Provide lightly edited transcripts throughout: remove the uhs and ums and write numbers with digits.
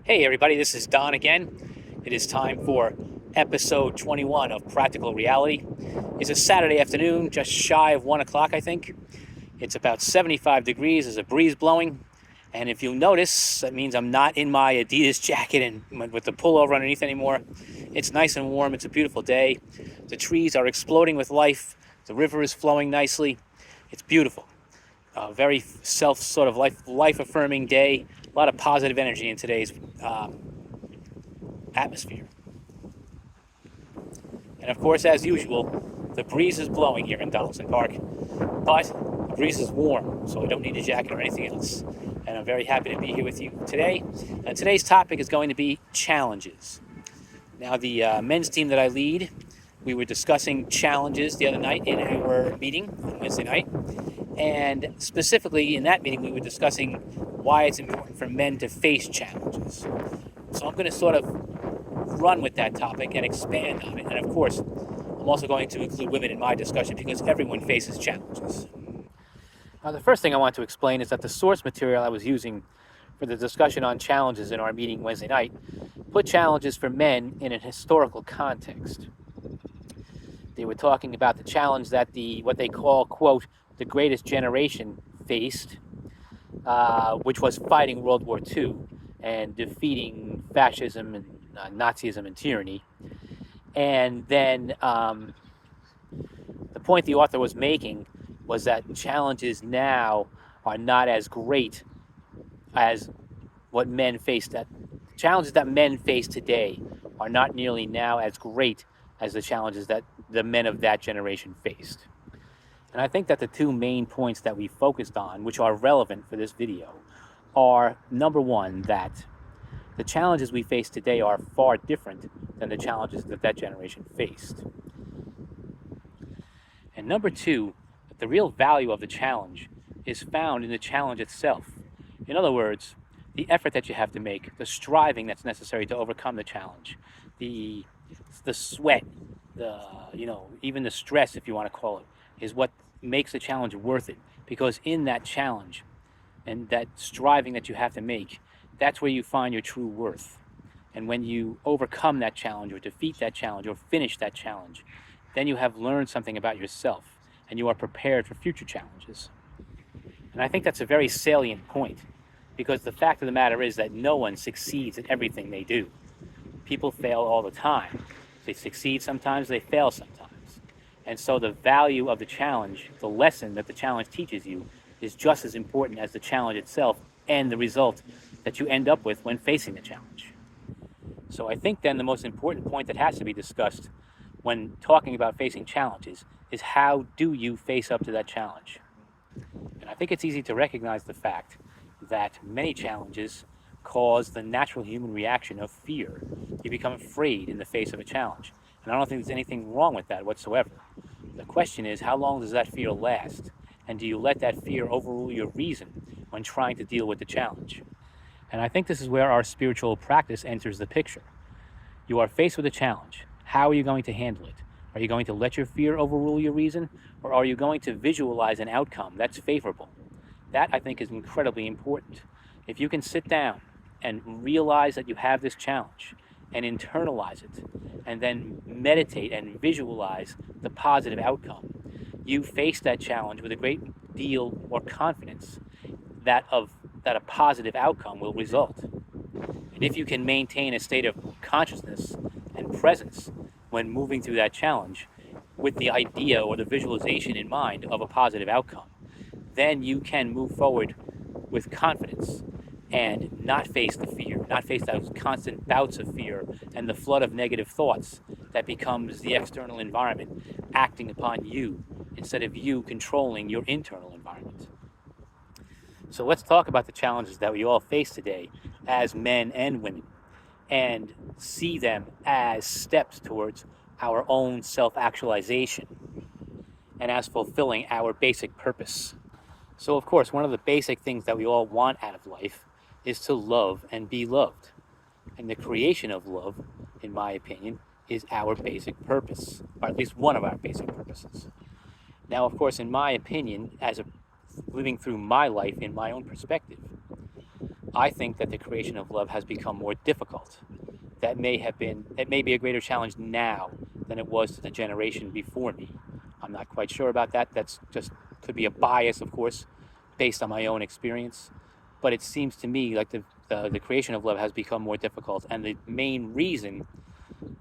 Hey everybody, this is Don again. It is time for episode 21 of Practical Reality. It's a Saturday afternoon, just shy of 1 o'clock, I think. It's about 75 degrees, there's a breeze blowing. And if you'll notice, that means I'm not in my Adidas jacket and with the pullover underneath anymore. It's nice and warm, it's a beautiful day. The trees are exploding with life. The river is flowing nicely. It's beautiful. A very life-affirming day. A lot of positive energy in today's atmosphere. And of course, as usual, the breeze is blowing here in Donaldson Park, but the breeze is warm, so I don't need a jacket or anything else. And I'm very happy to be here with you today. And today's topic is going to be challenges. Now, the men's team that I lead, we were discussing challenges the other night in our meeting on Wednesday night. And specifically in that meeting, we were discussing why it's important for men to face challenges. So I'm going to sort of run with that topic and expand on it. And of course, I'm also going to include women in my discussion because everyone faces challenges. Now, the first thing I want to explain is that the source material I was using for the discussion on challenges in our meeting Wednesday night put challenges for men in an historical context. They were talking about the challenge that what they call, quote, the greatest generation faced, which was fighting World War II and defeating fascism and Nazism and tyranny. And then the point the author was making was that challenges now are not as great as what men faced. That challenges that men face today are not nearly now as great as the challenges that the men of that generation faced. And I think that the two main points that we focused on, which are relevant for this video, are number one, that the challenges we face today are far different than the challenges that that generation faced. And number two, that the real value of the challenge is found in the challenge itself. In other words, the effort that you have to make, the striving that's necessary to overcome the challenge, the sweat, even the stress, if you want to call it, is what makes the challenge worth it. Because in that challenge and that striving that you have to make, that's where you find your true worth. And when you overcome that challenge or defeat that challenge or finish that challenge, then you have learned something about yourself and you are prepared for future challenges. And I think that's a very salient point, because the fact of the matter is that no one succeeds at everything they do. People fail all the time. They succeed sometimes, they fail sometimes. And so the value of the challenge, the lesson that the challenge teaches you, is just as important as the challenge itself and the result that you end up with when facing the challenge. So I think then the most important point that has to be discussed when talking about facing challenges is, how do you face up to that challenge? And I think it's easy to recognize the fact that many challenges cause the natural human reaction of fear. You become afraid in the face of a challenge. And I don't think there's anything wrong with that whatsoever. The question is, how long does that fear last? And do you let that fear overrule your reason when trying to deal with the challenge? And I think this is where our spiritual practice enters the picture. You are faced with a challenge. How are you going to handle it? Are you going to let your fear overrule your reason? Or are you going to visualize an outcome that's favorable? That, I think, is incredibly important. If you can sit down and realize that you have this challenge and internalize it, and then meditate and visualize the positive outcome, you face that challenge with a great deal more confidence that a positive outcome will result. And if you can maintain a state of consciousness and presence when moving through that challenge with the idea or the visualization in mind of a positive outcome, then you can move forward with confidence and not face the fear, not face those constant bouts of fear and the flood of negative thoughts that becomes the external environment acting upon you instead of you controlling your internal environment. So let's talk about the challenges that we all face today as men and women, and see them as steps towards our own self-actualization and as fulfilling our basic purpose. So of course, one of the basic things that we all want out of life is to love and be loved. And the creation of love, in my opinion, is our basic purpose, or at least one of our basic purposes. Now, of course, in my opinion, living through my life in my own perspective, I think that the creation of love has become more difficult. It may be a greater challenge now than it was to the generation before me. I'm not quite sure about that. That's just could be a bias, of course, based on my own experience. But it seems to me like the creation of love has become more difficult. And the main reason,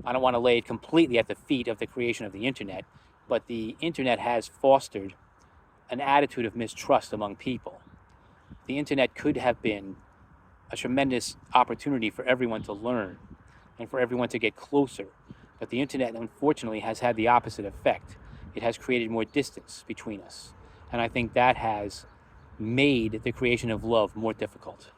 I don't want to lay it completely at the feet of the creation of the internet, but the internet has fostered an attitude of mistrust among people. The internet could have been a tremendous opportunity for everyone to learn and for everyone to get closer. But the internet, unfortunately, has had the opposite effect. It has created more distance between us. And I think that has made the creation of love more difficult.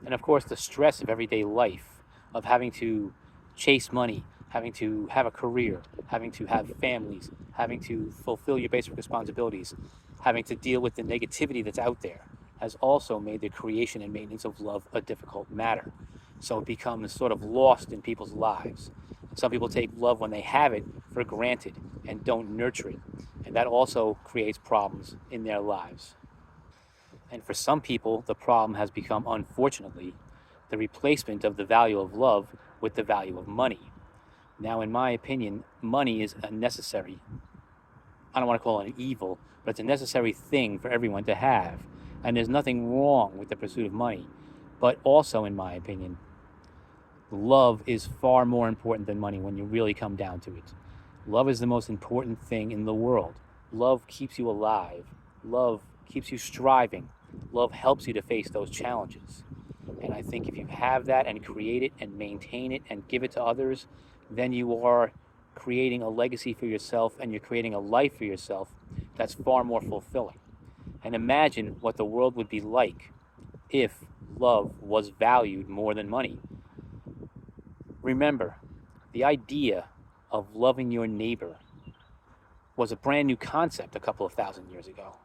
And of course, the stress of everyday life, of having to chase money, having to have a career, having to have families, having to fulfill your basic responsibilities, having to deal with the negativity that's out there, has also made the creation and maintenance of love a difficult matter. So it becomes sort of lost in people's lives. Some people take love when they have it for granted and don't nurture it. And that also creates problems in their lives. And for some people, the problem has become, unfortunately, the replacement of the value of love with the value of money. Now, in my opinion, money is a necessary, I don't want to call it an evil, but it's a necessary thing for everyone to have. And there's nothing wrong with the pursuit of money. But also, in my opinion, love is far more important than money when you really come down to it. Love is the most important thing in the world. Love keeps you alive. Love keeps you striving. Love helps you to face those challenges. And I think if you have that and create it and maintain it and give it to others, then you are creating a legacy for yourself and you're creating a life for yourself that's far more fulfilling. And imagine what the world would be like if love was valued more than money. Remember, the idea of loving your neighbor was a brand new concept a couple of thousand years ago.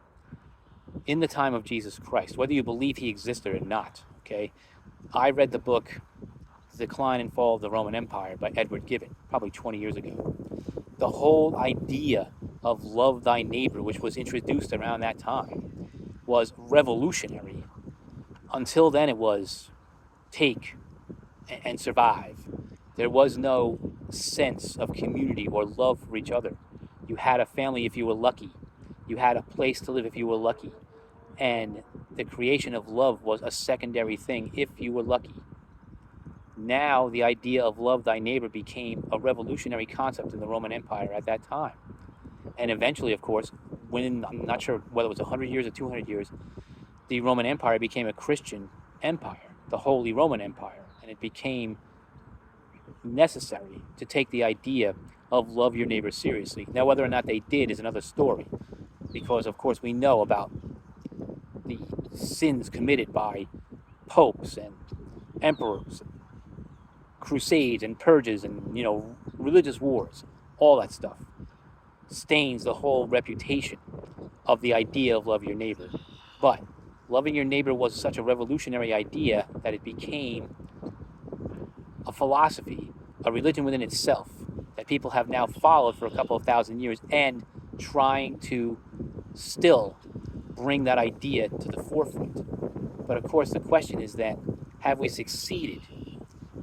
In the time of Jesus Christ, whether you believe he existed or not, okay? I read the book The Decline and Fall of the Roman Empire by Edward Gibbon, probably 20 years ago. The whole idea of love thy neighbor, which was introduced around that time, was revolutionary. Until then, it was take and survive. There was no sense of community or love for each other. You had a family if you were lucky. You had a place to live if you were lucky. And the creation of love was a secondary thing if you were lucky. Now the idea of love thy neighbor became a revolutionary concept in the Roman Empire at that time. And eventually, of course, when, I'm not sure whether it was 100 years or 200 years, the Roman Empire became a Christian empire, the Holy Roman Empire. And it became necessary to take the idea of love your neighbor seriously. Now, whether or not they did is another story, because, of course, we know about the sins committed by popes and emperors, and crusades and purges and, religious wars, all that stuff stains the whole reputation of the idea of love your neighbor. But loving your neighbor was such a revolutionary idea that it became a philosophy, a religion within itself, that people have now followed for a couple of thousand years and trying to still bring that idea to the forefront. But of course, the question is then, have we succeeded?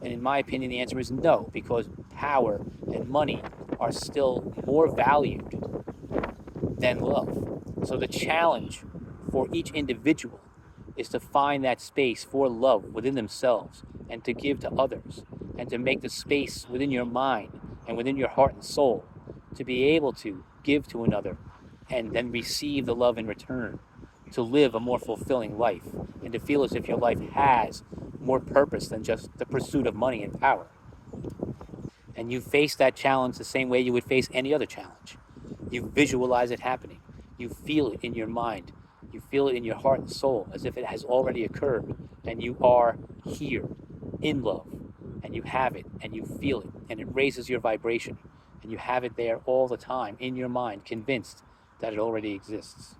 And in my opinion, the answer is no, because power and money are still more valued than love. So the challenge for each individual is to find that space for love within themselves and to give to others, and to make the space within your mind and within your heart and soul to be able to give to another and then receive the love in return, to live a more fulfilling life and to feel as if your life has more purpose than just the pursuit of money and power. And you face that challenge the same way you would face any other challenge. You visualize it happening. You feel it in your mind. You feel it in your heart and soul as if it has already occurred, and you are here in love, and you have it, and you feel it, and it raises your vibration, and you have it there all the time in your mind, convinced that it already exists.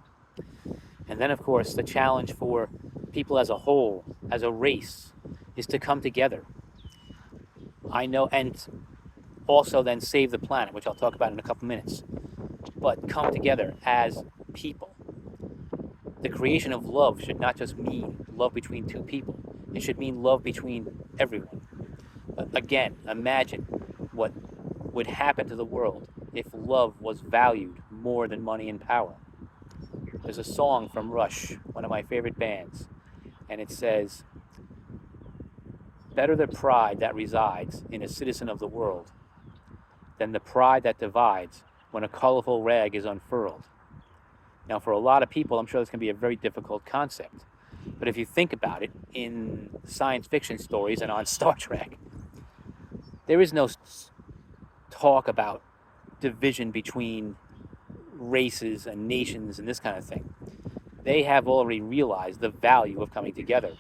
And then, of course, the challenge for people as a whole, as a race, is to come together. I know, and also then save the planet, which I'll talk about in a couple minutes. But come together as people. The creation of love should not just mean love between two people. It should mean love between everyone. Again, imagine what would happen to the world if love was valued more than money and power. There's a song from Rush, one of my favorite bands, and it says, "Better the pride that resides in a citizen of the world than the pride that divides when a colorful rag is unfurled." Now, for a lot of people, I'm sure this can be a very difficult concept. But if you think about it, in science fiction stories and on Star Trek, there is no talk about division between races and nations and this kind of thing. They have already realized the value of coming together.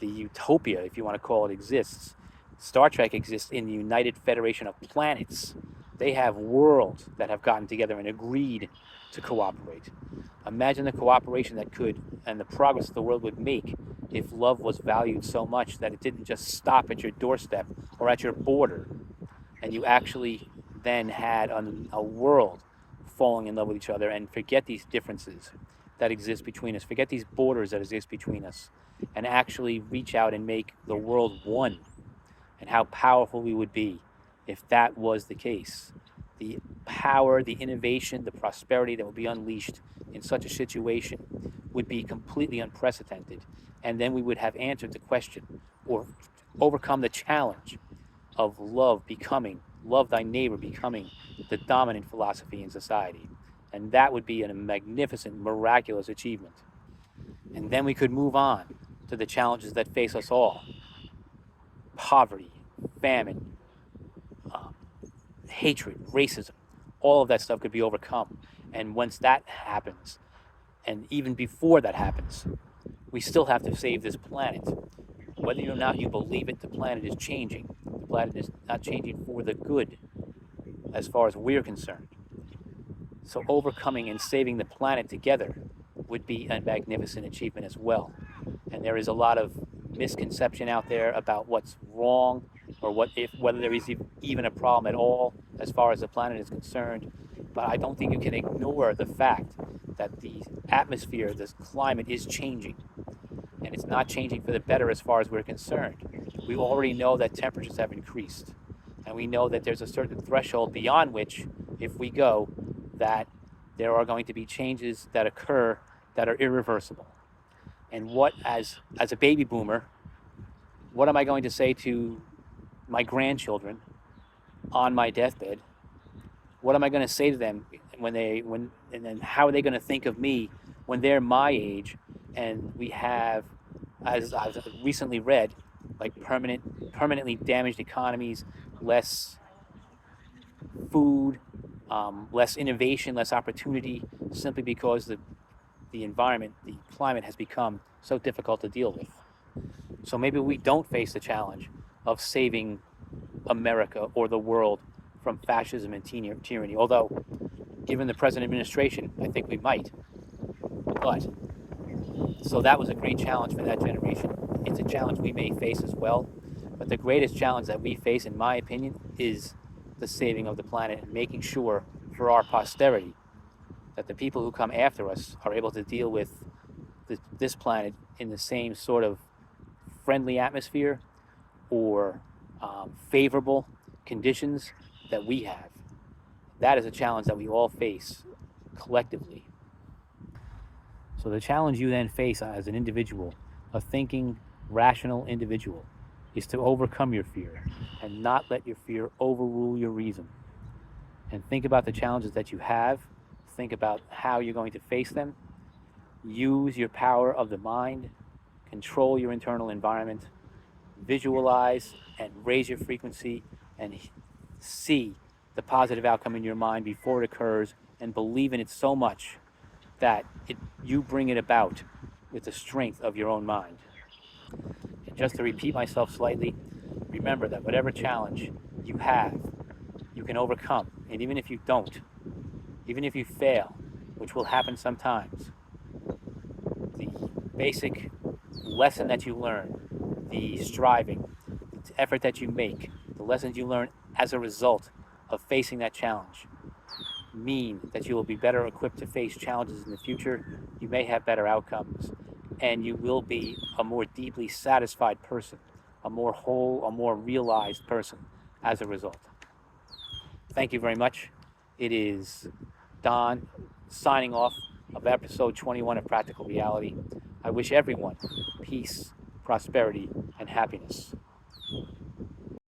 The utopia, if you want to call it, exists. Star Trek exists in the United Federation of Planets. They have worlds that have gotten together and agreed to cooperate. Imagine the cooperation that could and the progress the world would make if love was valued so much that it didn't just stop at your doorstep or at your border, and you actually then had a world falling in love with each other and forget these differences that exist between us, forget these borders that exist between us, and actually reach out and make the world one. And how powerful we would be if that was the case. The power, the innovation, the prosperity that would be unleashed in such a situation would be completely unprecedented. And then we would have answered the question, or overcome the challenge of love thy neighbor becoming the dominant philosophy in society. And that would be a magnificent, miraculous achievement. And then we could move on to the challenges that face us all: poverty, famine, hatred, racism. All of that stuff could be overcome. And once that happens, and even before that happens, we still have to save this planet. Whether or not you believe it, the planet is changing. The planet is not changing for the good, as far as we're concerned. So overcoming and saving the planet together would be a magnificent achievement as well. And there is a lot of misconception out there about what's wrong, or whether there is even a problem at all as far as the planet is concerned. But I don't think you can ignore the fact that the atmosphere, this climate, is changing. And it's not changing for the better as far as we're concerned. We already know that temperatures have increased. And we know that there's a certain threshold beyond which, if we go, that there are going to be changes that occur that are irreversible. And what, as a baby boomer, what am I going to say to my grandchildren on my deathbed? What am I going to say to them and then how are they going to think of me when they're my age and we have, as I've recently read, like permanently damaged economies, less food, less innovation, less opportunity, simply because the environment, the climate has become so difficult to deal with. So maybe we don't face the challenge of saving America or the world from fascism and tyranny, although given the present administration, I think we might. But, so that was a great challenge for that generation. It's a challenge we may face as well, but the greatest challenge that we face, in my opinion, is the saving of the planet and making sure for our posterity that the people who come after us are able to deal with this planet in the same sort of friendly atmosphere or favorable conditions that we have. That is a challenge that we all face collectively. So the challenge you then face as an individual, a thinking, rational individual, is to overcome your fear and not let your fear overrule your reason. And think about the challenges that you have. Think about how you're going to face them. Use your power of the mind. Control your internal environment. Visualize and raise your frequency and see the positive outcome in your mind before it occurs, and believe in it so much that you bring it about with the strength of your own mind. And just to repeat myself slightly, remember that whatever challenge you have, you can overcome. And even if you don't, even if you fail, which will happen sometimes, the basic lesson that you learn, the striving, the effort that you make, the lessons you learn as a result of facing that challenge mean that you will be better equipped to face challenges in the future. You may have better outcomes. and you will be a more deeply satisfied person, a more whole, a more realized person as a result. Thank you very much. It is Don signing off of episode 21 of Practical Reality. I wish everyone peace, prosperity, and happiness.